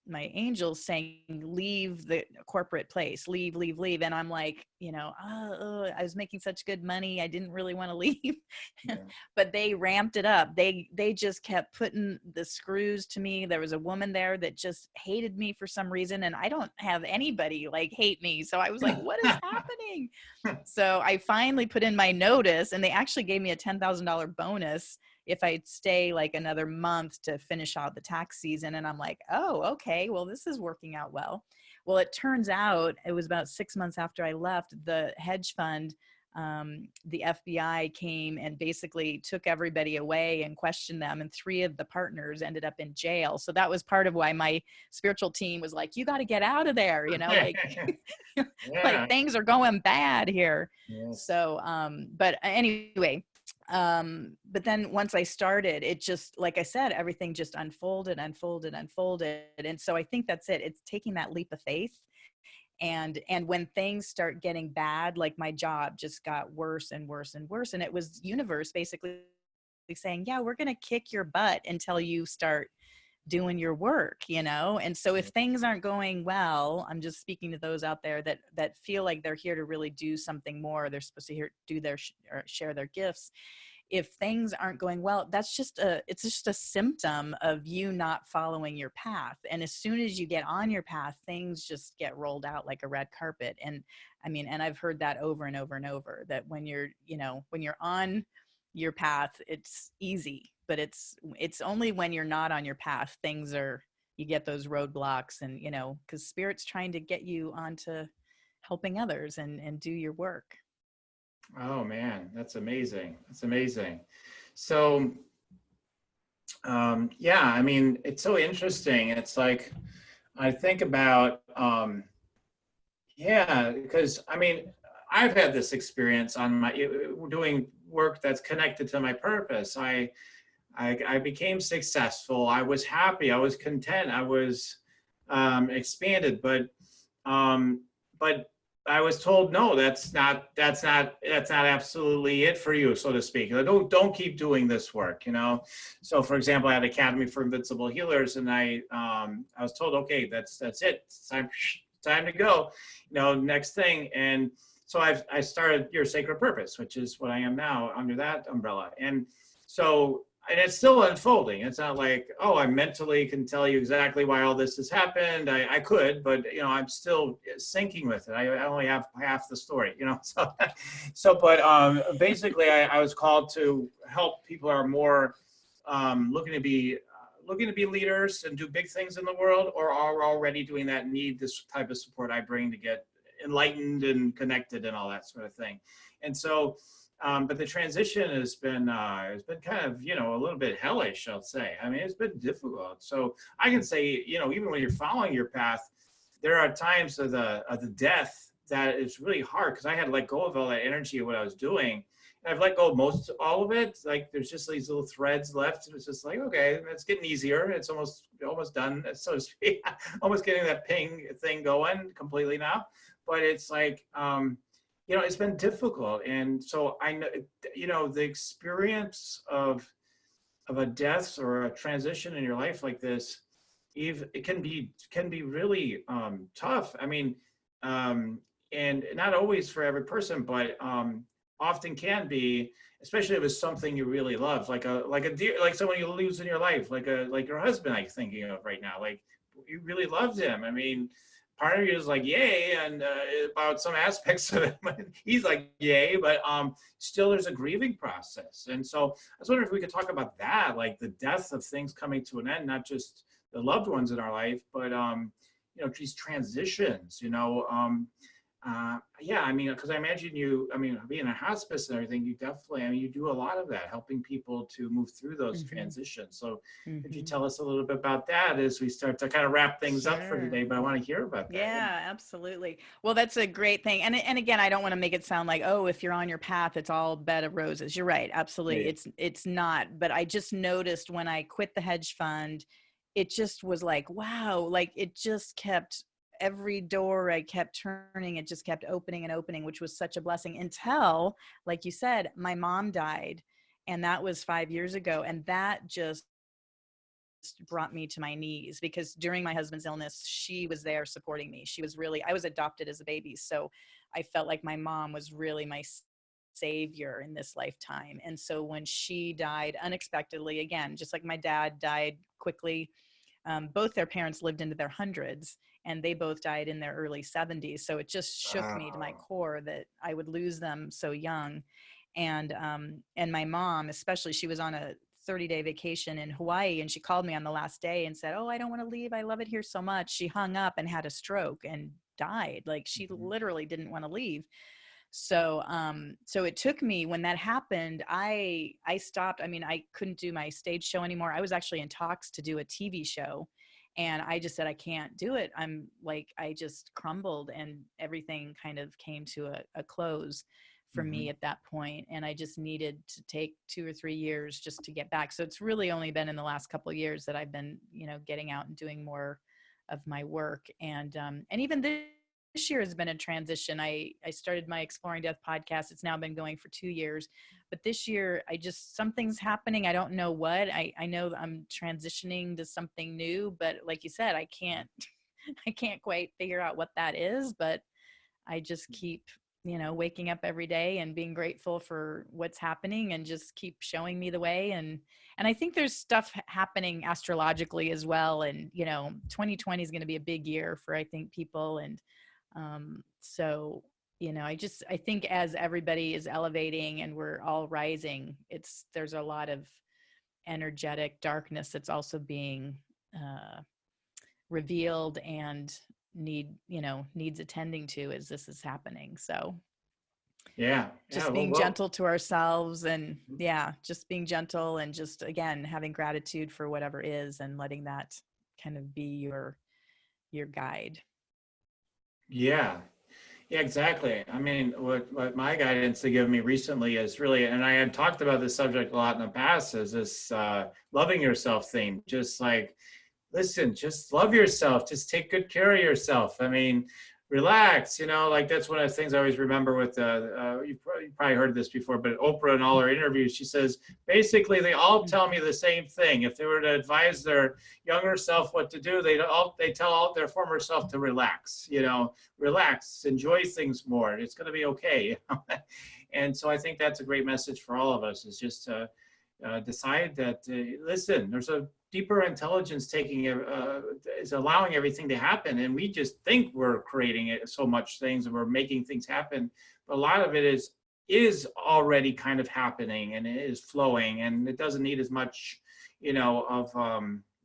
my angels saying, leave the corporate place, leave, leave, leave. And I'm like, I was making such good money. I didn't really want to leave, Yeah. but they ramped it up. They just kept putting the screws to me. There was a woman there that just hated me for some reason. And I don't have anybody like hate me. So I was like, what is happening? So I finally put in my notice, and they actually gave me a $10,000 bonus if I'd stay like another month to finish out the tax season. And I'm like, oh, okay, well, this is working out well. Well, it turns out it was about 6 months after I left the hedge fund. The FBI came and basically took everybody away and questioned them. And 3 of the partners ended up in jail. So that was part of why my spiritual team was like, you got to get out of there, like, like things are going bad here. Yes. So, but anyway, but then once I started, it just, like I said, everything just unfolded. And so I think that's it. It's taking that leap of faith. And when things start getting bad, like my job just got worse and worse and worse. And it was universe basically saying, yeah, we're going to kick your butt until you start doing your work, And so if things aren't going well, I'm just speaking to those out there that feel like they're here to really do something more. They're supposed to do or share their gifts. If things aren't going well, it's just a symptom of you not following your path. And as soon as you get on your path, things just get rolled out like a red carpet. And I mean, and I've heard that over and over and over, that when you're on your path, it's easy, but it's only when you're not on your path, you get those roadblocks, and, because Spirit's trying to get you onto helping others and do your work. Oh man, that's amazing. That's amazing. So, yeah, I mean, it's so interesting. It's like, I think about, yeah, because I mean, I've had this experience on my doing work that's connected to my purpose. I became successful. I was happy. I was content. I was expanded, but I was told, no, that's not absolutely it for you, so to speak. Don't keep doing this work, So, for example, I had Academy for Invincible Healers, and I was told, okay, that's it. It's time to go, next thing. And so I started Your Sacred Purpose, which is what I am now under that umbrella. And so, and it's still unfolding. It's not like, oh, I mentally can tell you exactly why all this has happened. I could, but I'm still syncing with it. I only have half the story, but basically I was called to help people who are more looking to be leaders and do big things in the world, or are already doing that and need this type of support I bring to get enlightened and connected and all that sort of thing. And so, but the transition has been kind of, a little bit hellish, I'll say. I mean, it's been difficult. So I can say, even when you're following your path, there are times of the death that is really hard, because I had to let go of all that energy of what I was doing. And I've let go of all of it. Like, there's just these little threads left. And it's just like, okay, it's getting easier. It's almost done, so to speak. Almost getting that ping thing going completely now. But it's like, it's been difficult. And so I know, the experience of a death or a transition in your life like this, it can be really tough. I mean, and not always for every person, but often can be, especially if it's something you really love, like a dear, like someone you lose in your life, like your husband I'm thinking of right now. Like, you really loved him. I mean, part of you is like, yay, and about some aspects of it, he's like, yay, but still there's a grieving process. And so I was wondering if we could talk about that, like the death of things coming to an end, not just the loved ones in our life, but these transitions, yeah, I mean, because I imagine being in a hospice and everything, you definitely, you do a lot of that, helping people to move through those transitions. So could you tell us a little bit about that as we start to kind of wrap things up for today? But I want to hear about that. Yeah, absolutely. Well, that's a great thing. And again, I don't want to make it sound like, oh, if you're on your path, it's all bed of roses. You're right. Absolutely. Yeah. It's not. But I just noticed when I quit the hedge fund, it just was like, wow, like it just kept, every door I kept turning, it just kept opening and opening, which was such a blessing, until, like you said, my mom died. And that was 5 years ago. And that just brought me to my knees, because during my husband's illness, she was there supporting me. I was adopted as a baby. So I felt like my mom was really my savior in this lifetime. And so when she died unexpectedly, again, just like my dad died quickly, both their parents lived into their hundreds, and they both died in their early 70s. So it just shook me to my core that I would lose them so young. And my mom, especially, she was on a 30-day vacation in Hawaii, and she called me on the last day and said, "Oh, I don't want to leave. I love it here so much." She hung up and had a stroke and died. Like, she literally didn't want to leave. So, so it took me, when that happened, I stopped. I mean, I couldn't do my stage show anymore. I was actually in talks to do a TV show, and I just said, I can't do it. I'm like, I just crumbled, and everything kind of came to a close for me at that point. And I just needed to take 2 or 3 years just to get back. So it's really only been in the last couple of years that I've been, getting out and doing more of my work. And even this year has been a transition. I started my Exploring Death podcast. It's now been going for 2 years, but this year something's happening. I don't know what. I know I'm transitioning to something new, but like you said, I can't quite figure out what that is, but I just keep, waking up every day and being grateful for what's happening, and just keep showing me the way. And I think there's stuff happening astrologically as well. And, 2020 is going to be a big year for, I think, people. And, so, I think as everybody is elevating and we're all rising, there's a lot of energetic darkness that's also being, revealed and needs attending to as this is happening. So just being gentle to ourselves, and just being gentle, and just, again, having gratitude for whatever is, and letting that kind of be your guide. Yeah, exactly. I mean, what my guidance they give me recently is really, and I had talked about this subject a lot in the past, is this loving yourself thing. Just like, listen, just love yourself. Just take good care of yourself. I mean, relax, like that's one of the things I always remember with, you've probably heard this before, but Oprah in all her interviews, she says, basically, they all tell me the same thing. If they were to advise their younger self what to do, they tell their former self to relax, relax, enjoy things more. It's going to be okay. And so I think that's a great message for all of us, is just to decide that, listen, there's a deeper intelligence is allowing everything to happen, and we just think we're creating it so much things, and we're making things happen, but a lot of it is already kind of happening, and it is flowing, and it doesn't need as much of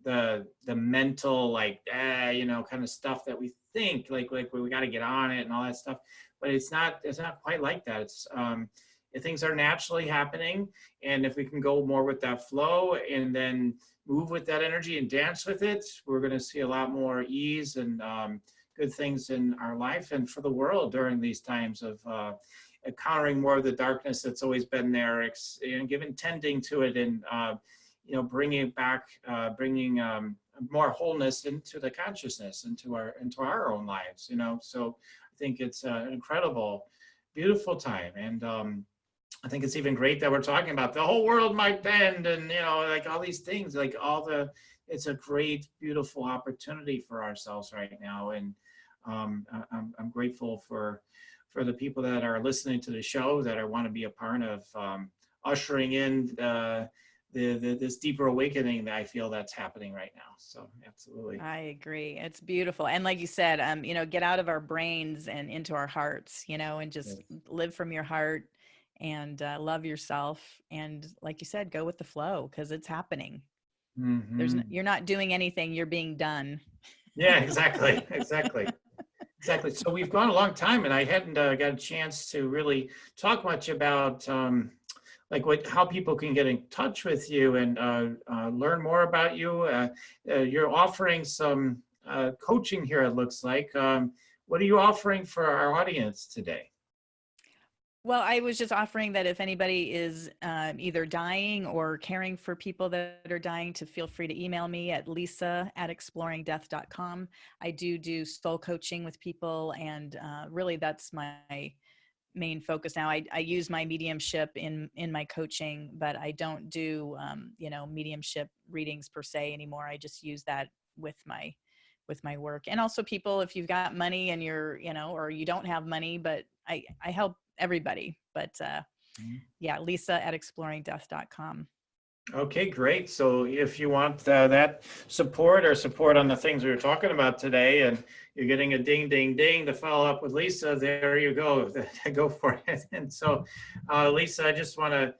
the mental, like kind of stuff that we think like we got to get on it and all that stuff. But it's not quite like that. It's things are naturally happening, and if we can go more with that flow and then move with that energy and dance with it, we're going to see a lot more ease and good things in our life and for the world during these times of encountering more of the darkness that's always been there, and tending to it, and bringing it back, bringing more wholeness into the consciousness, into our own lives. So I think it's an incredible, beautiful time, and I think it's even great that we're talking about the whole world might bend, and like all these things, like it's a great, beautiful opportunity for ourselves right now. And I'm grateful for the people that are listening to the show, that I want to be a part of ushering in this deeper awakening that I feel that's happening right now. So absolutely. I agree. It's beautiful. And like you said, get out of our brains and into our hearts, and just live from your heart, and love yourself. And like you said, go with the flow, because it's happening. You're not doing anything, you're being done. Yeah, exactly. So we've gone a long time, and I hadn't got a chance to really talk much about how people can get in touch with you and learn more about you. You're offering some coaching here, it looks like. What are you offering for our audience today? Well, I was just offering that if anybody is either dying or caring for people that are dying, to feel free to email me at lisa@exploringdeath.com. I do soul coaching with people, and really that's my main focus now. I use my mediumship in my coaching, but I don't do, mediumship readings per se anymore. I just use that with my work. And also people, if you've got money and you're, or you don't have money, but I help everybody. But yeah, Lisa at exploringdeath.com. Okay, great. So if you want that support on the things we were talking about today, and you're getting a ding, ding, ding to follow up with Lisa, there you go. Go for it. And so, Lisa, I just want to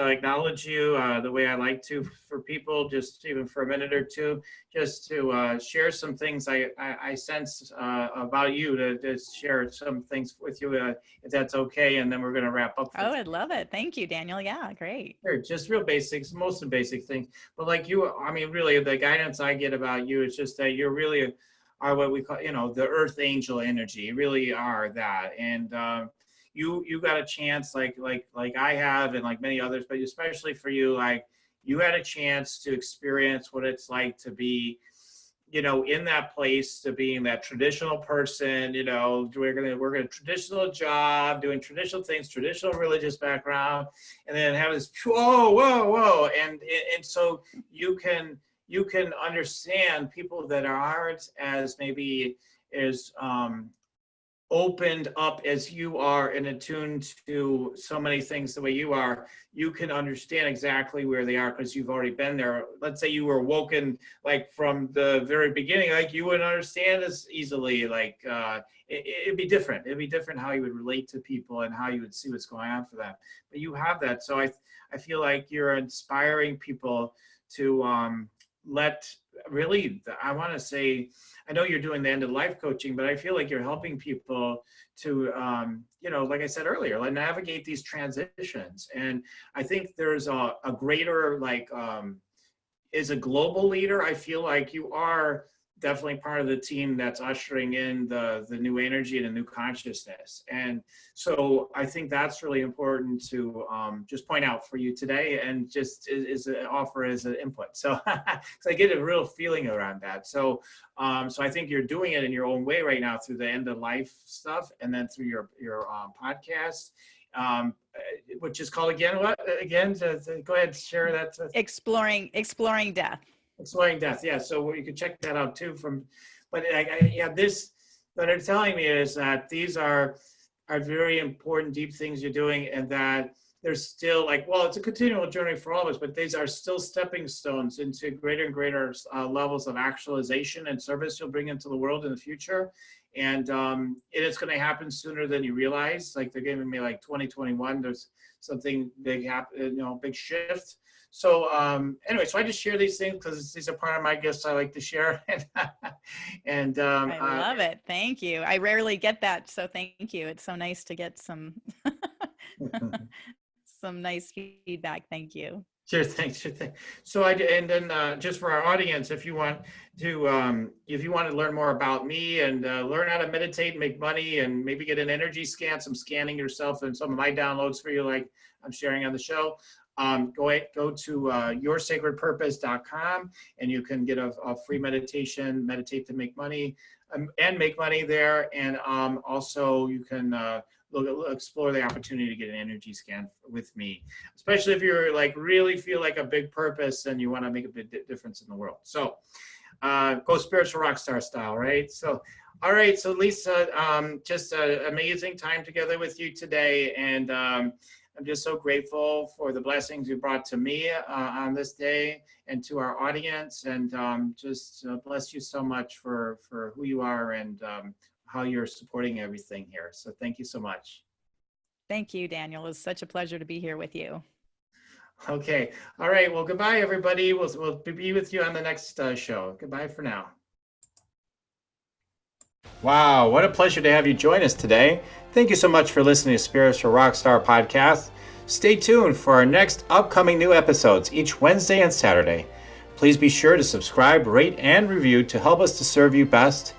acknowledge you the way I like to for people, just even for a minute or two, just to share some things I sense about you, to share some things with you, if that's okay. And then we're going to wrap up. Oh, I'd love it. Thank you, Daniel. Yeah, great. Sure, just real basics, most of the basic things. But like you, I mean, really, the guidance I get about you is just that you're really are what we call, the earth angel energy. You really are that. And you got a chance, like I have, and like many others, but especially for you, like you had a chance to experience what it's like to be, in that place, to being that traditional person, we're gonna traditional job, doing traditional things, traditional religious background, and then have this whoa, and so you can understand people that aren't as maybe as opened up as you are and attuned to so many things the way you are. You can understand exactly where they are because you've already been there. Let's say you were woken like from the very beginning, like you wouldn't understand as easily. Like it'd be different. It'd be different how you would relate to people and how you would see what's going on for them. But you have that. So I feel like you're inspiring people to I want to say, I know you're doing the end of life coaching, but I feel like you're helping people to, like I said earlier, like navigate these transitions. And I think there's a greater, as a global leader, I feel like you are definitely part of the team that's ushering in the new energy and a new consciousness. And so I think that's really important to just point out for you today, and just is an offer as an input. So, so I get a real feeling around that. So I think you're doing it in your own way right now through the end of life stuff, and then through your podcast, which is called what again? Go ahead and share that. Exploring death. Exploring death, yeah. So you can check that out too. But what they're telling me is that these are very important, deep things you're doing, and that there's still it's a continual journey for all of us, but these are still stepping stones into greater and greater levels of actualization and service you'll bring into the world in the future. And it's going to happen sooner than you realize. Like they're giving me 2021, there's something big happen, big shift. So anyway, so I just share these things because these are part of my gifts I like to share. And I love it. Thank you. I rarely get that, so thank you. It's so nice to get some some nice feedback. Thank you. Sure thing. So just for our audience, if you want to learn more about me and learn how to meditate, make money, and maybe get an energy scan, some scanning yourself, and some of my downloads for you, like I'm sharing on the show. Go to yoursacredpurpose.com, and you can get a free meditation, meditate to make money, and make money there. And also you can explore the opportunity to get an energy scan with me, especially if you're really feel like a big purpose and you want to make a big difference in the world. So go spiritual rock star style, right? So, all right. So Lisa, just an amazing time together with you today. And I'm just so grateful for the blessings you brought to me on this day, and to our audience, and just bless you so much for who you are and how you're supporting everything here. So thank you so much. Thank you, Daniel. It's such a pleasure to be here with you. Okay. All right. Well, goodbye, everybody. We'll be with you on the next show. Goodbye for now. Wow, what a pleasure to have you join us today. Thank you so much for listening to Spiritual Rockstar Podcast. Stay tuned for our next upcoming new episodes each Wednesday and Saturday. Please be sure to subscribe, rate, and review to help us to serve you best.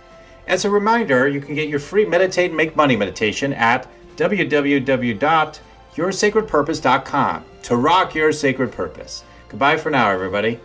As a reminder, you can get your free Meditate and Make Money meditation at www.yoursacredpurpose.com to rock your sacred purpose. Goodbye for now, everybody.